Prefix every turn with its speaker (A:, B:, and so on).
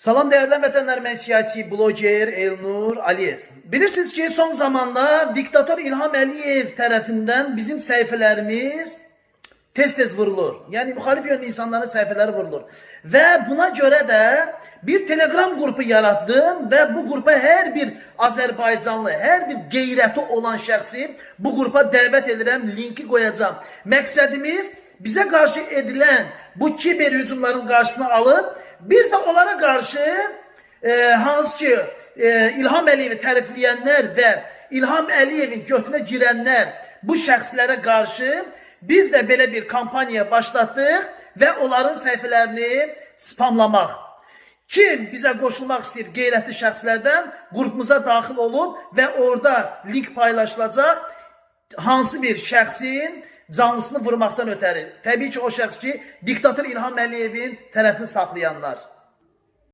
A: Salam değerli vətənlər, mən siyasi bloger Elnur Aliyev. Bilirsiniz ki, son zamanlar diktatör İlham Əliyev tərəfindən bizim səhifələrimiz tez-tez vurulur. Yəni müxalif yönlü insanların səhifələri vurulur. Və buna görə də bir Telegram qrupu yaratdım və bu qrupa hər bir Azərbaycanlı, hər bir qeyrəti olan şəxsi bu qrupa dəvət edirəm, linki qoyacağım. Məqsədimiz bizə qarşı edilən bu kiber hücumların qarşısını alıb, biz de onlara karşı hansı ki İlham Əliyevi tərifləyənlər və İlham Əliyevin götünə girənlər bu şəxslərə qarşı biz de belə bir kampanya başlatdıq və onların səhifələrini spamlamaq. Kim bizə qoşulmaq istəyir qeyrətli şəxslərdən qrupumuza daxil olub və orada link paylaşılacaq hansı bir şəxsin canlısını vurmaqdan ötəri. Təbii ki o şəxs ki diktatör İlham Əliyevin tərəfini saxlayanlar.